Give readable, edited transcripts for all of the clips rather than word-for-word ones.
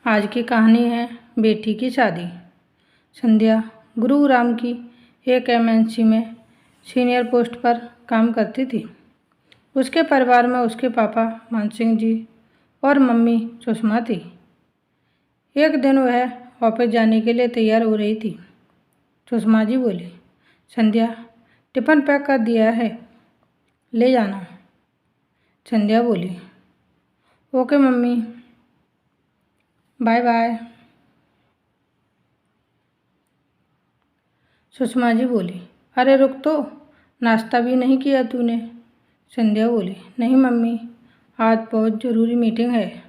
आज की कहानी है बेटी की शादी। संध्या गुरुग्राम की एक एमएनसी में सीनियर पोस्ट पर काम करती थी। उसके परिवार में उसके पापा मानसिंह जी और मम्मी सुषमा थी। एक दिन वह ऑफिस जाने के लिए तैयार हो रही थी। सुषमा जी बोली, संध्या टिफ़िन पैक कर दिया है, ले जाना। संध्या बोली, okay mummy, bye bye. Sushma ji बोली, अरे रुक तो, नाश्ता भी नहीं किया तूने। संध्या बोली, नहीं मम्मी, आज बहुत ज़रूरी मीटिंग है।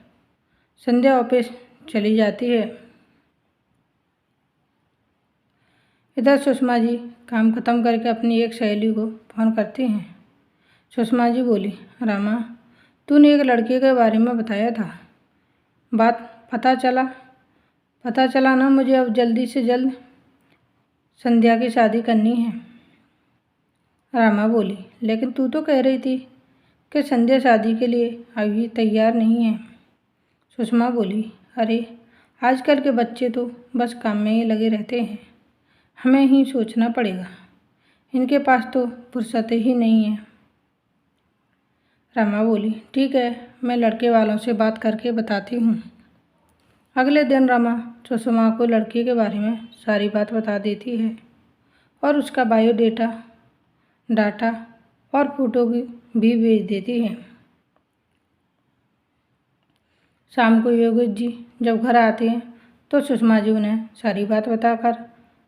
संध्या ऑफिस चली जाती है। इधर सुषमा जी काम खत्म करके अपनी एक सहेली को फ़ोन करती हैं। सुषमा जी बोली, रामा, तूने एक लड़के के बारे में बताया था, बात पता चला ना मुझे अब जल्दी से जल्द संध्या की शादी करनी है। रामा बोली, लेकिन तू तो कह रही थी कि संध्या शादी के लिए अभी तैयार नहीं है। सुषमा बोली, अरे आजकल के बच्चे तो बस काम में ही लगे रहते हैं, हमें ही सोचना पड़ेगा, इनके पास तो फुर्सत ही नहीं है। रमा बोली, ठीक है, मैं लड़के वालों से बात करके बताती हूँ। अगले दिन रमा सुषमा को लड़के के बारे में सारी बात बता देती है और उसका बायोडेटा, डाटा और फोटो भी भेज देती है। शाम को योगेश जी जब घर आते हैं तो सुषमा जी उन्हें सारी बात बताकर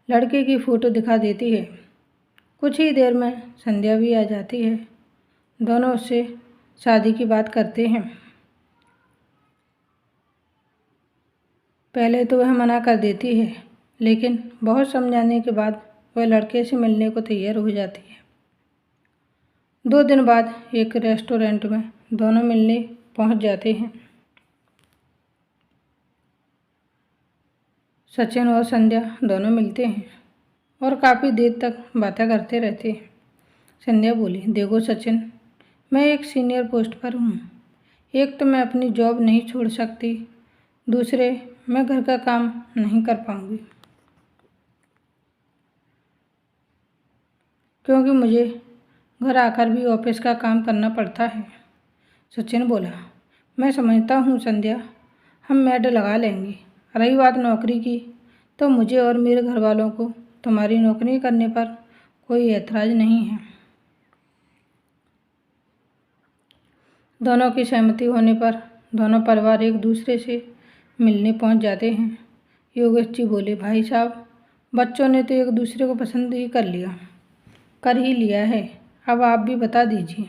लड़के की फ़ोटो दिखा देती है। कुछ ही देर में संध्या भी आ जाती है। दोनों उससे शादी की बात करते हैं। पहले तो वह मना कर देती है, लेकिन बहुत समझाने के बाद वह लड़के से मिलने को तैयार हो जाती है। 2 दिन बाद एक रेस्टोरेंट में दोनों मिलने पहुंच जाते हैं। सचिन और संध्या दोनों मिलते हैं और काफ़ी देर तक बातें करते रहते हैं। संध्या बोली, देखो सचिन, मैं एक सीनियर पोस्ट पर हूँ। एक तो मैं अपनी जॉब नहीं छोड़ सकती, दूसरे मैं घर का काम नहीं कर पाऊँगी क्योंकि मुझे घर आकर भी ऑफिस का काम करना पड़ता है। सचिन बोला, मैं समझता हूँ संध्या, हम मेड लगा लेंगे। रही बात नौकरी की, तो मुझे और मेरे घर वालों को तुम्हारी नौकरी करने पर कोई ऐतराज़ नहीं है। दोनों की सहमति होने पर दोनों परिवार एक दूसरे से मिलने पहुंच जाते हैं। योगेश जी बोले, भाई साहब, बच्चों ने तो एक दूसरे को पसंद ही कर ही लिया है, अब आप भी बता दीजिए।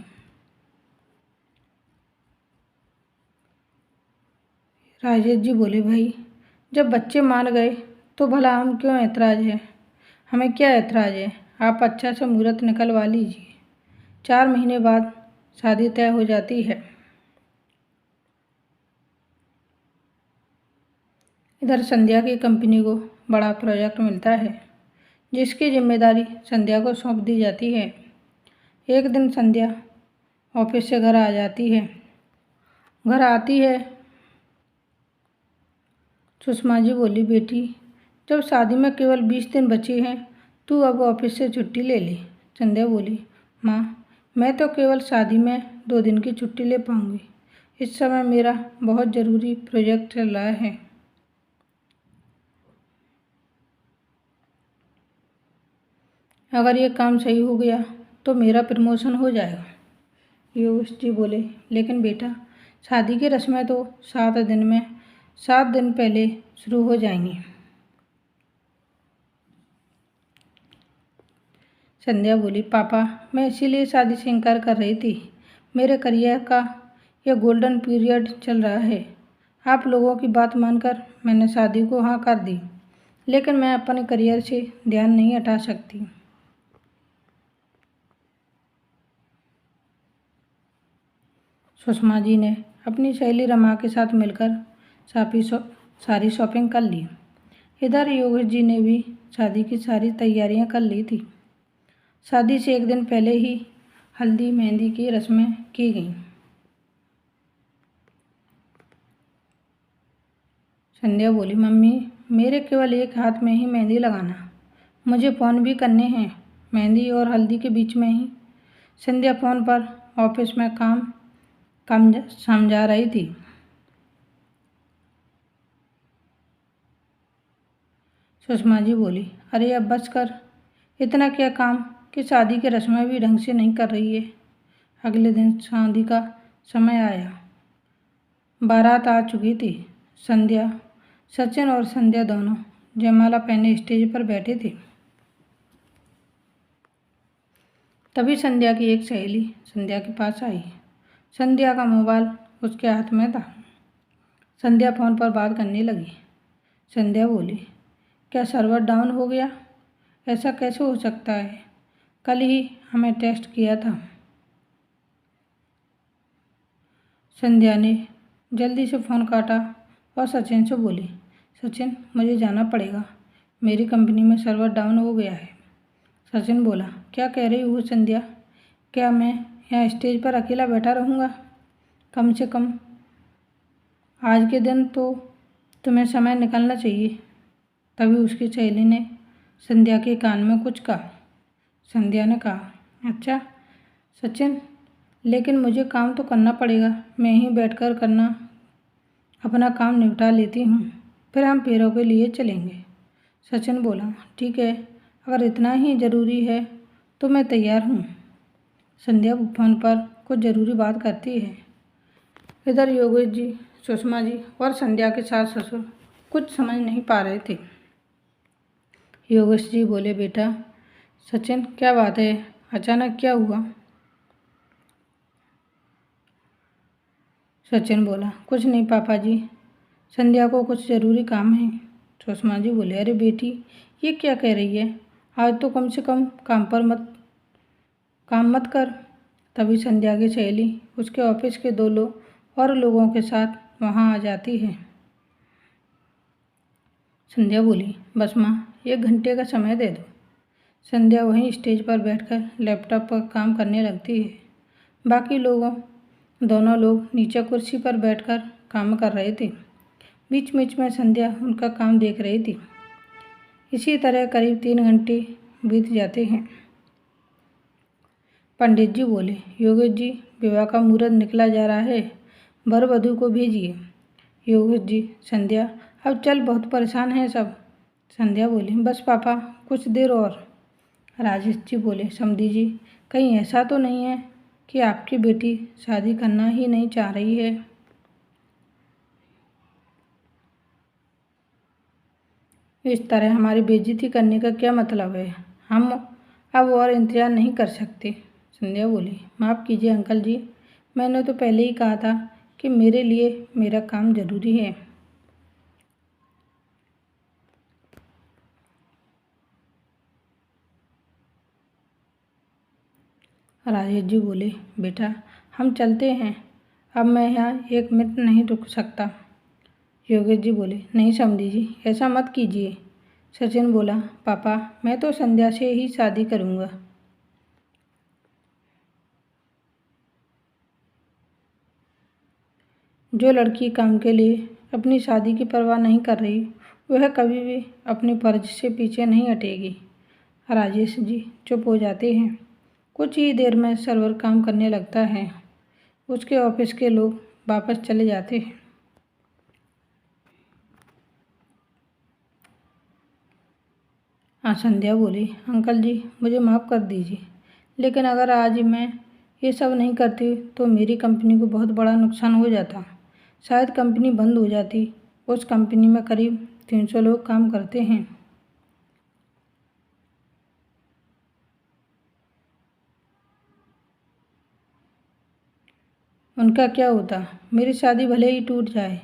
राजेश जी बोले, भाई जब बच्चे मान गए तो भला हम क्यों ऐतराज़ है, हमें क्या ऐतराज़ है, आप अच्छा सा मुहूर्त निकलवा लीजिए। 4 महीने बाद शादी तय हो जाती है। इधर संध्या की कंपनी को बड़ा प्रोजेक्ट मिलता है, जिसकी जिम्मेदारी संध्या को सौंप दी जाती है। एक दिन संध्या ऑफिस से घर आ जाती है। घर आती है, सुषमा जी बोली, बेटी जब शादी में केवल 20 दिन बचे हैं, तू अब ऑफिस से छुट्टी ले ले। संध्या बोली, माँ, मैं तो केवल शादी में 2 दिन की छुट्टी ले पाऊँगी। इस समय मेरा बहुत ज़रूरी प्रोजेक्ट चल रहा है। अगर ये काम सही हो गया तो मेरा प्रमोशन हो जाएगा। योगेश जी बोले, लेकिन बेटा, शादी की रस्में तो 7 दिन पहले शुरू हो जाएंगी। संध्या बोली, पापा, मैं इसीलिए शादी से इनकार कर रही थी। मेरे करियर का यह गोल्डन पीरियड चल रहा है। आप लोगों की बात मानकर मैंने शादी को हाँ कर दी, लेकिन मैं अपने करियर से ध्यान नहीं हटा सकती। सुषमा जी ने अपनी सहेली रमा के साथ मिलकर सारी शॉपिंग कर ली। इधर योगेश जी ने भी शादी की सारी तैयारियां कर ली थी। शादी से 1 दिन पहले ही हल्दी मेहंदी की रस्में की गईं। संध्या बोली, मम्मी मेरे केवल एक हाथ में ही मेहंदी लगाना, मुझे फ़ोन भी करने हैं मेहंदी और हल्दी के बीच में ही। संध्या फ़ोन पर ऑफिस में काम समझा रही थी। सुषमा जी बोली, अरे अब बस कर, इतना क्या काम कि शादी की रस्में भी ढंग से नहीं कर रही है। अगले दिन शादी का समय आया। बारात आ चुकी थी। संध्या, सचिन और संध्या दोनों जयमाला पहने स्टेज पर बैठे थे। तभी संध्या की एक सहेली संध्या के पास आई। संध्या का मोबाइल उसके हाथ में था। संध्या फ़ोन पर बात करने लगी। संध्या बोली, क्या सर्वर डाउन हो गया? ऐसा कैसे हो सकता है? कल ही हमें टेस्ट किया था। संध्या ने जल्दी से फ़ोन काटा और सचिन से बोली, सचिन मुझे जाना पड़ेगा, मेरी कंपनी में सर्वर डाउन हो गया है। सचिन बोला, क्या कह रही हो संध्या? क्या मैं यहाँ स्टेज पर अकेला बैठा रहूँगा? कम से कम आज के दिन तो तुम्हें समय निकालना चाहिए। तभी उसकी सहेली ने संध्या के कान में कुछ कहा। संध्या ने कहा, अच्छा सचिन, लेकिन मुझे काम तो करना पड़ेगा, मैं ही बैठकर अपना काम निपटा लेती हूँ, फिर हम पैरों के लिए चलेंगे। सचिन बोला, ठीक है, अगर इतना ही ज़रूरी है तो मैं तैयार हूँ। संध्या फ़ोन पर कुछ ज़रूरी बात करती है। इधर योगेश जी, सुषमा जी और संध्या के सास ससुर कुछ समझ नहीं पा रहे थे। योगेश जी बोले, बेटा सचिन क्या बात है, अचानक क्या हुआ? सचिन बोला, कुछ नहीं पापा जी, संध्या को कुछ ज़रूरी काम है। सुषमा जी बोले, अरे बेटी ये क्या कह रही है, आज तो कम से कम काम मत कर। तभी संध्या की सहेली उसके ऑफिस के और लोगों के साथ वहाँ आ जाती है। संध्या बोली, बस माँ 1 घंटे का समय दे दो। संध्या वहीं स्टेज पर बैठकर लैपटॉप पर काम करने लगती है। बाकी दोनों लोग नीचे कुर्सी पर बैठकर काम कर रहे थे। बीच बीच में संध्या उनका काम देख रही थी। इसी तरह करीब 3 घंटे बीत जाते हैं। पंडित जी बोले, योगेश जी विवाह का मुहूर्त निकला जा रहा है, वर वधू को भेजिए। योगेश जी, संध्या अब चल, बहुत परेशान हैं सब। संध्या बोली, बस पापा कुछ देर और। राजेश जी बोले, समधी जी कहीं ऐसा तो नहीं है कि आपकी बेटी शादी करना ही नहीं चाह रही है? इस तरह हमारी बेइज्जती करने का क्या मतलब है? हम अब और इंतज़ार नहीं कर सकते। संध्या बोली, माफ़ कीजिए अंकल जी, मैंने तो पहले ही कहा था कि मेरे लिए मेरा काम ज़रूरी है। राजेश जी बोले, बेटा हम चलते हैं, अब मैं यहाँ 1 मिनट नहीं रुक सकता। योगेश जी बोले, नहीं समधी जी ऐसा मत कीजिए। सचिन बोला, पापा मैं तो संध्या से ही शादी करूँगा। जो लड़की काम के लिए अपनी शादी की परवाह नहीं कर रही, वह कभी भी अपनी फर्ज से पीछे नहीं हटेगी। राजेश जी चुप हो जाते हैं। कुछ ही देर में सर्वर काम करने लगता है। उसके ऑफिस के लोग वापस चले जाते हैं। संध्या बोली, अंकल जी मुझे माफ़ कर दीजिए, लेकिन अगर आज मैं ये सब नहीं करती तो मेरी कंपनी को बहुत बड़ा नुकसान हो जाता। शायद कंपनी बंद हो जाती। उस कंपनी में करीब 300 लोग काम करते हैं। उनका क्या होता? मेरी शादी भले ही टूट जाए,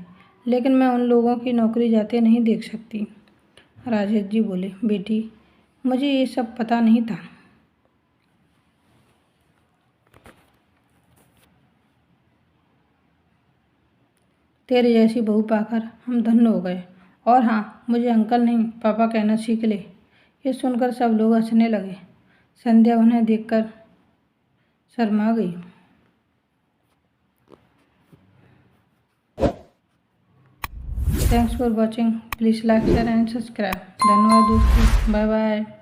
लेकिन मैं उन लोगों की नौकरी जाते नहीं देख सकती। राजेश जी बोले, बेटी मुझे ये सब पता नहीं था। तेरे जैसी बहू पाकर हम धन्य हो गए। और हाँ, मुझे अंकल नहीं पापा कहना सीख ले। ये सुनकर सब लोग हंसने लगे। संध्या उन्हें देखकर शर्मा गई। Thanks for watching, please like share and subscribe. धन्यवाद दोस्तों, बाय बाय।